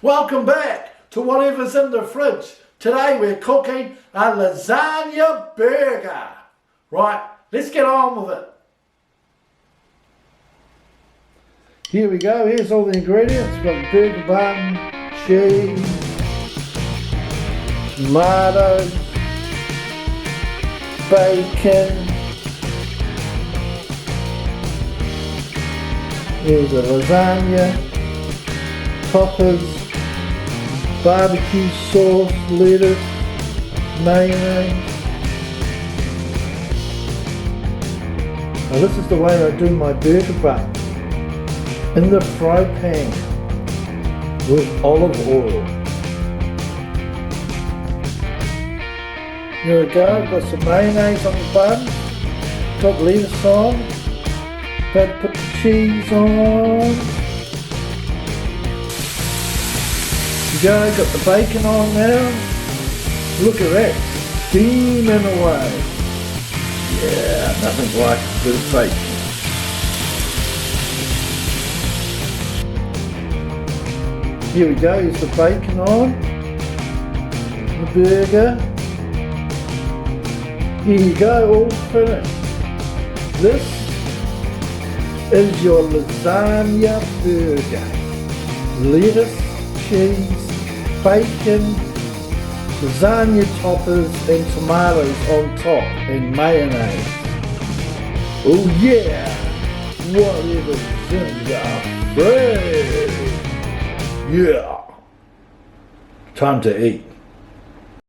Welcome back to whatever's in the fridge. Today we're cooking a lasagna burger. Right, let's get on with it. Here we go, here's all the ingredients. We've got burger bun, cheese, tomatoes, bacon. Here's a lasagna, toppers, barbecue sauce, lettuce, mayonnaise. Now this is the way I do my burger bun. In the fry pan with olive oil. Here we go, got some mayonnaise on the bun, got lettuce on, about to put the cheese on. Here we go, got the bacon on now. Look at that, steaming away. Yeah, nothing like a bit of bacon. Here we go, here's the bacon on, the burger. Here you go, all finished. This is your lasagna burger. Lettuce, cheese, bacon, lasagna toppers and tomatoes on top and mayonnaise. Oh yeah, whatever's in the fridge. Yeah, time to eat.